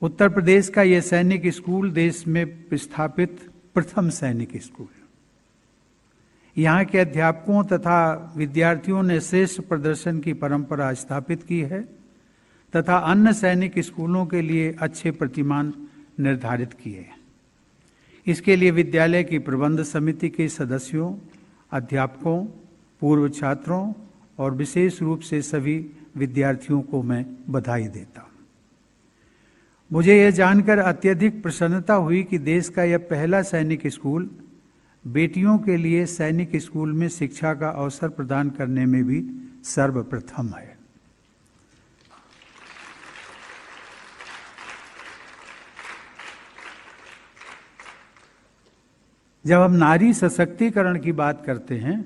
उत्तर प्रदेश का यह सैनिक स्कूल देश में स्थापित प्रथम सैनिक स्कूल। यहाँ के अध्यापकों तथा विद्यार्थियों ने श्रेष्ठ प्रदर्शन की परंपरा स्थापित की है तथा अन्य सैनिक स्कूलों के लिए अच्छे प्रतिमान निर्धारित किए हैं। इसके लिए विद्यालय की प्रबंध समिति के सदस्यों, अध्यापकों, पूर्व छात्रों और विशेष रूप से सभी विद्यार्थियों को मैं बधाई देता हूँ। मुझे यह जानकर अत्यधिक प्रसन्नता हुई कि देश का यह पहला सैनिक स्कूल बेटियों के लिए सैनिक स्कूल में शिक्षा का अवसर प्रदान करने में भी सर्वप्रथम है। जब हम नारी सशक्तिकरण की बात करते हैं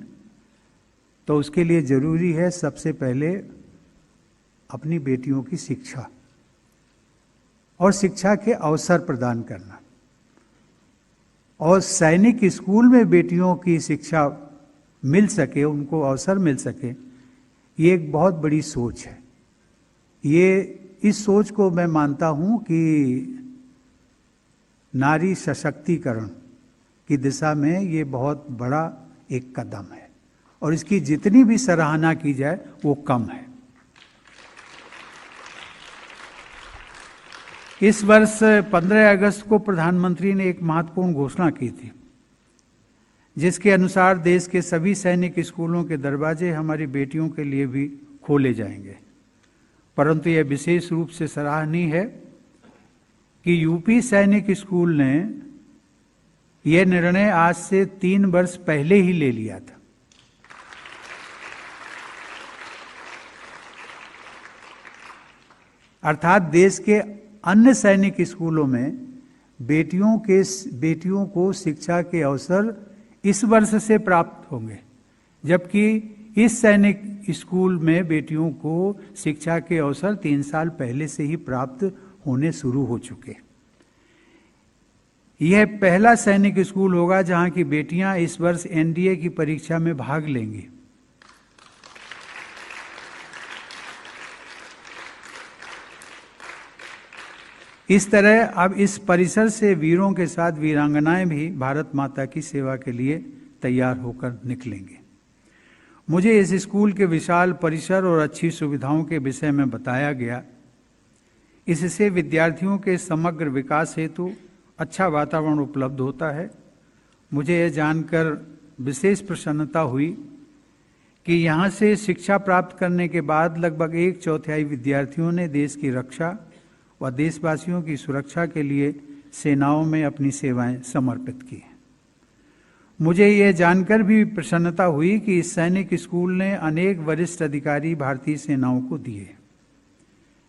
तो उसके लिए जरूरी है सबसे पहले अपनी बेटियों की शिक्षा और शिक्षा के अवसर प्रदान करना। और सैनिक स्कूल में बेटियों की शिक्षा मिल सके, उनको अवसर मिल सके, ये एक बहुत बड़ी सोच है। इस सोच को मैं मानता हूं कि नारी सशक्तिकरण की दिशा में ये बहुत बड़ा एक कदम है और इसकी जितनी भी सराहना की जाए वो कम है। इस वर्ष 15 अगस्त को प्रधानमंत्री ने एक महत्वपूर्ण घोषणा की थी, जिसके अनुसार देश के सभी सैनिक स्कूलों के दरवाजे हमारी बेटियों के लिए भी खोले जाएंगे। परंतु यह विशेष रूप से सराहनीय है कि यूपी सैनिक स्कूल ने यह निर्णय आज से 3 वर्ष पहले ही ले लिया था। अर्थात देश के अन्य सैनिक स्कूलों में बेटियों को शिक्षा के अवसर इस वर्ष से प्राप्त होंगे, जबकि इस सैनिक स्कूल में बेटियों को शिक्षा के अवसर 3 साल पहले से ही प्राप्त होने शुरू हो चुके। यह पहला सैनिक स्कूल होगा जहां की बेटियां इस वर्ष एनडीए की परीक्षा में भाग लेंगी। इस तरह अब इस परिसर से वीरों के साथ वीरांगनाएं भी भारत माता की सेवा के लिए तैयार होकर निकलेंगे। मुझे इस स्कूल के विशाल परिसर और अच्छी सुविधाओं के विषय में बताया गया। इससे विद्यार्थियों के समग्र विकास हेतु अच्छा वातावरण उपलब्ध होता है। मुझे यह जानकर विशेष प्रसन्नता हुई कि यहाँ से शिक्षा प्राप्त करने के बाद लगभग 1/4 विद्यार्थियों ने देश की रक्षा व देशवासियों की सुरक्षा के लिए सेनाओं में अपनी सेवाएं समर्पित की। मुझे यह जानकर भी प्रसन्नता हुई कि इस सैनिक स्कूल ने अनेक वरिष्ठ अधिकारी भारतीय सेनाओं को दिए,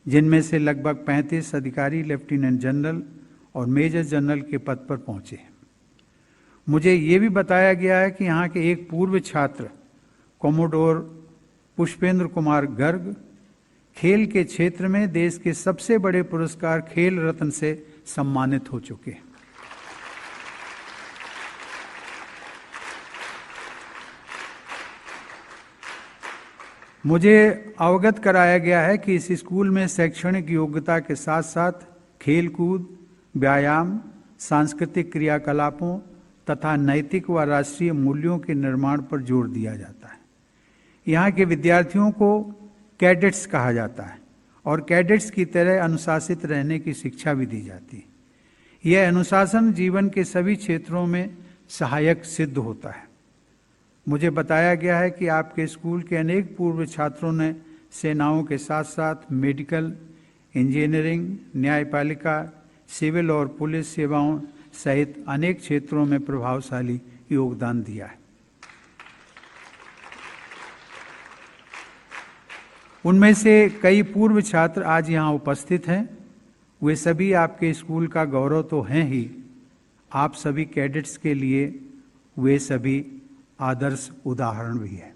जिनमें से लगभग 35 अधिकारी लेफ्टिनेंट जनरल और मेजर जनरल के पद पर पहुंचे। मुझे ये भी बताया गया है कि यहाँ के एक पूर्व छात्र कोमोडोर पुष्पेंद्र कुमार गर्ग खेल के क्षेत्र में देश के सबसे बड़े पुरस्कार खेल रत्न से सम्मानित हो चुके। मुझे अवगत कराया गया है कि इस स्कूल में शैक्षणिक योग्यता के साथ साथ खेलकूद, व्यायाम, सांस्कृतिक क्रियाकलापों तथा नैतिक व राष्ट्रीय मूल्यों के निर्माण पर जोर दिया जाता है। यहाँ के विद्यार्थियों को कैडेट्स कहा जाता है और कैडेट्स की तरह अनुशासित रहने की शिक्षा भी दी जाती है। यह अनुशासन जीवन के सभी क्षेत्रों में सहायक सिद्ध होता है। मुझे बताया गया है कि आपके स्कूल के अनेक पूर्व छात्रों ने सेनाओं के साथ साथ मेडिकल, इंजीनियरिंग, न्यायपालिका, सिविल और पुलिस सेवाओं सहित अनेक क्षेत्रों में प्रभावशाली योगदान दिया है। उनमें से कई पूर्व छात्र आज यहाँ उपस्थित हैं। वे सभी आपके स्कूल का गौरव तो हैं ही, आप सभी कैडेट्स के लिए वे सभी आदर्श उदाहरण भी हैं।